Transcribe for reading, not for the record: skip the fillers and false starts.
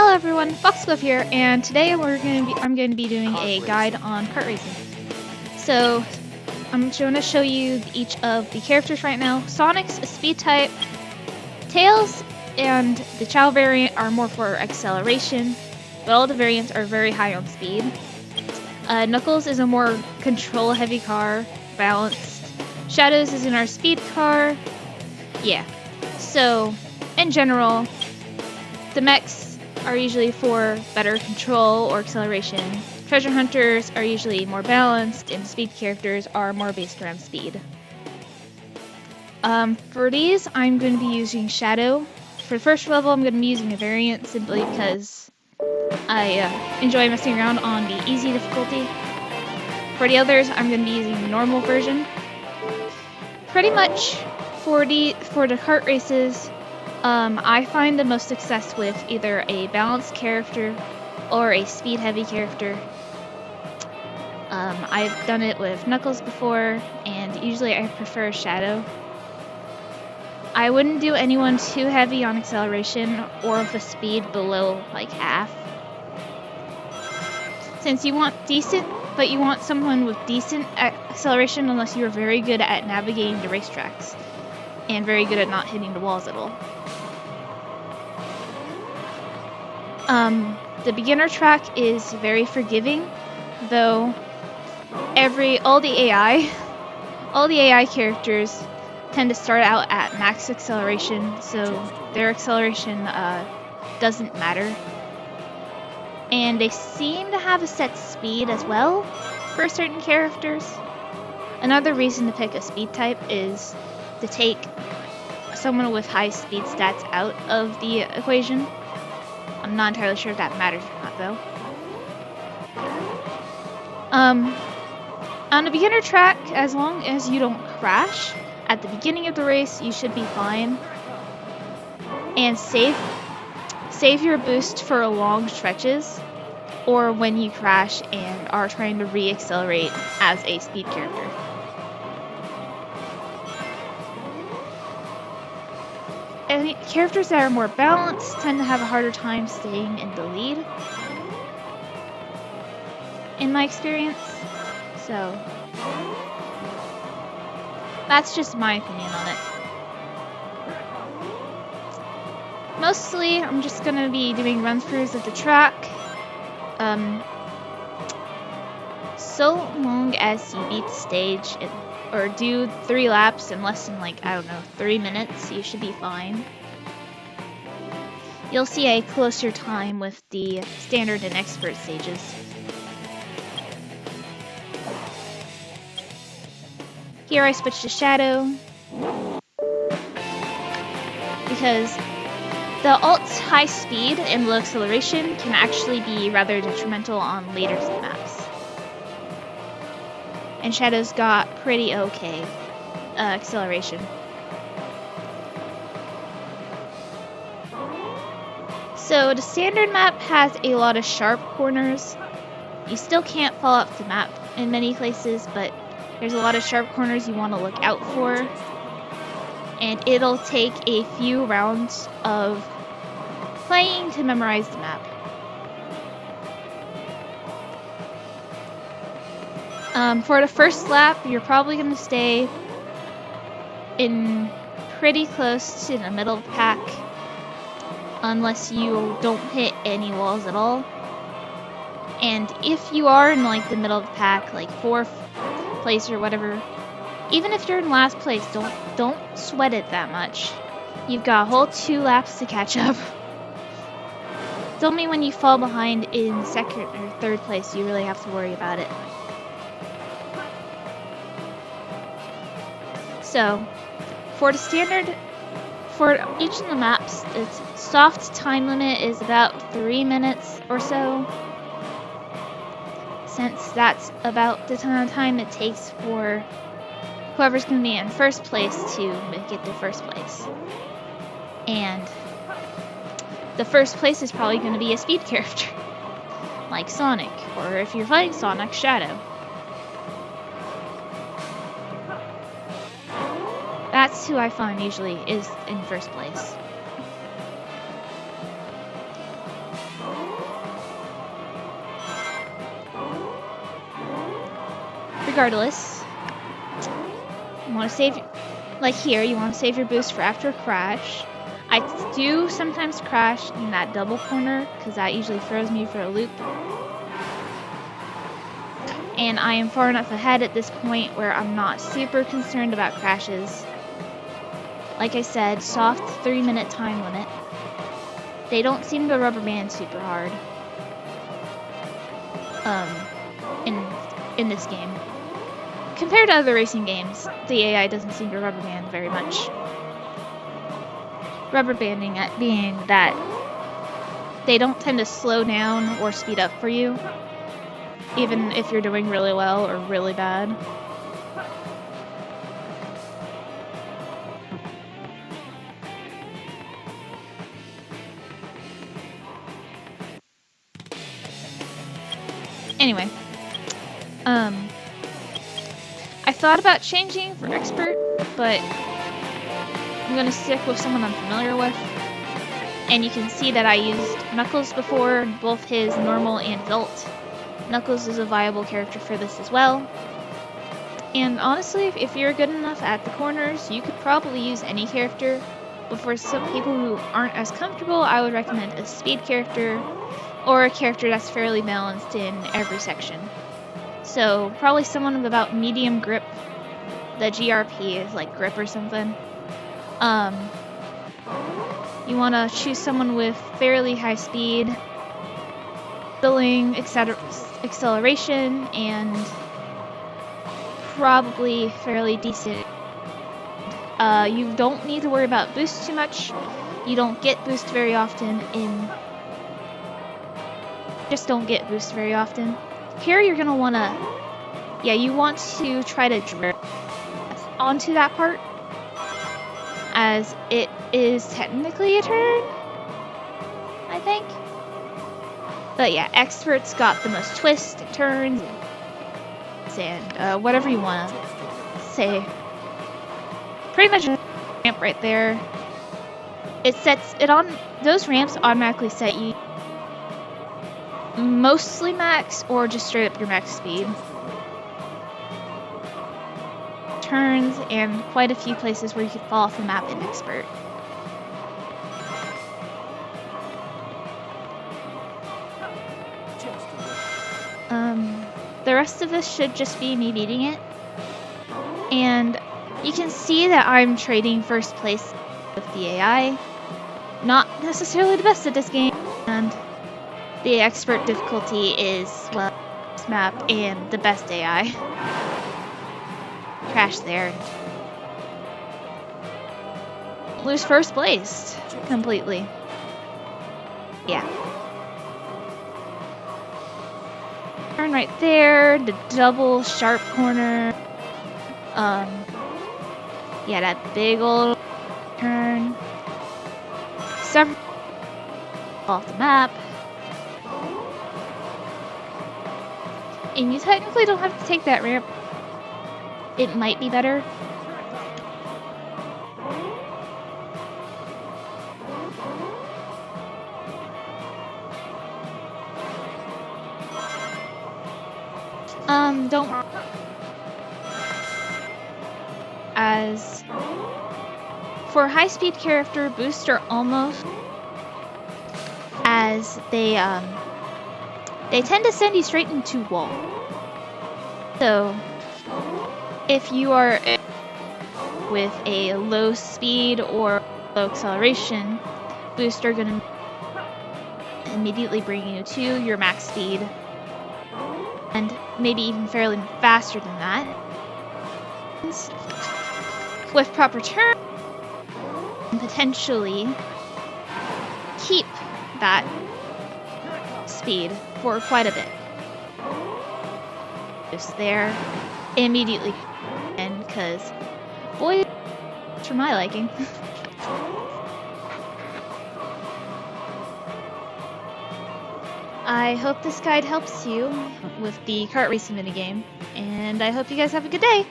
Hello everyone, Foxglove here, and today I'm going to be doing a guide on kart racing. So I'm going to show you each of the characters right now. Sonic's a speed type, Tails and the Chao variant are more for acceleration, but all the variants are very high on speed. Knuckles is a more control heavy car, balanced. Shadows is in our speed car. Yeah, so in general, the mechs are usually for better control or acceleration. Treasure hunters are usually more balanced, and speed characters are more based around speed. For these, I'm going to be using Shadow. For the first level, I'm going to be using a variant simply because I enjoy messing around on the easy difficulty. For the others, I'm going to be using the normal version. Pretty much for the kart races, I find the most success with either a balanced character or a speed-heavy character. I've done it with Knuckles before, and usually I prefer Shadow. I wouldn't do anyone too heavy on acceleration or with a speed below like half. Since you want decent, but you want someone with decent acceleration unless you're very good at navigating the racetracks and very good at not hitting the walls at all. The beginner track is very forgiving, though all the AI characters tend to start out at max acceleration, so their acceleration doesn't matter. And they seem to have a set speed as well for certain characters. Another reason to pick a speed type is to take someone with high speed stats out of the equation. I'm not entirely sure if that matters or not, though. On a beginner track, as long as you don't crash at the beginning of the race, you should be fine. And save your boost for long stretches, or when you crash and are trying to re-accelerate as a speed character. And characters that are more balanced tend to have a harder time staying in the lead, in my experience. So that's just my opinion on it. Mostly, I'm just gonna be doing run-throughs of the track. So long as you beat the stage or do 3 laps in less than 3 minutes, you should be fine. You'll see a closer time with the standard and expert stages. Here I switched to Shadow because the alt's high speed and low acceleration can actually be rather detrimental on later maps. And Shadow's got pretty okay acceleration. So the standard map has a lot of sharp corners. You still can't fall off the map in many places, but there's a lot of sharp corners you want to look out for. And it'll take a few rounds of playing to memorize the map. For the first lap, you're probably going to stay in pretty close to the middle of the pack, unless you don't hit any walls at all. And if you are in the middle of the pack, like 4th place or whatever, even if you're in last place, don't sweat it that much. You've got a whole 2 laps to catch up. It's only when you fall behind in 2nd or 3rd place you really have to worry about it. So, for the standard, for each of the maps, its soft time limit is about 3 minutes or so, since that's about the time it takes for whoever's going to be in first place to make it to first place. And the first place is probably going to be a speed character, like Sonic, or if you're fighting Sonic, Shadow. That's who I find usually is in first place. regardless, you want to save, like here, you want to save your boost for after a crash. I do sometimes crash in that double corner because that usually throws me for a loop. And I am far enough ahead at this point where I'm not super concerned about crashes. Like I said, soft 3-minute time limit. They don't seem to rubber band super hard in this game. Compared to other racing games, the AI doesn't seem to rubber band very much. Rubber banding being that they don't tend to slow down or speed up for you, even if you're doing really well or really bad. Anyway, I thought about changing for expert, but I'm gonna stick with someone I'm familiar with. And you can see that I used Knuckles before, both his normal and his ult. Knuckles is a viable character for this as well. And honestly, if you're good enough at the corners, you could probably use any character. But for some people who aren't as comfortable, I would recommend a speed character or a character that's fairly balanced in every section. So probably someone with about medium grip. The GRP is like grip or something. You want to choose someone with fairly high speed, acceleration, and probably fairly decent. You don't need to worry about boost too much. You don't get boost very often just don't get boost very often. Here you're gonna wanna, you want to try to drift onto that part, as it is technically a turn, I think. But yeah, experts got the most twists and turns and whatever you wanna say. Pretty much a ramp right there. It sets it on, those ramps automatically set you mostly max or just straight up your max speed. Turns and quite a few places where you could fall off the map in expert. The rest of this should just be me beating it. And you can see that I'm trading first place with the AI. Not necessarily the best at this game, and the expert difficulty is, well, this map and the best AI. Crash there. Lose first place completely. Yeah. Turn right there, the double sharp corner. Yeah, that big old turn. Several off the map. And you technically don't have to take that ramp. It might be better. Don't. As for high-speed character, boosts are almost, as they tend to send you straight into wall. So if you are with a low speed or low acceleration, boosts are gonna immediately bring you to your max speed, and maybe even fairly faster than that. With proper turn, potentially keep that speed for quite a bit. Just there immediately, and because boy, it's for my liking. I hope this guide helps you with the kart racing minigame, and I hope you guys have a good day.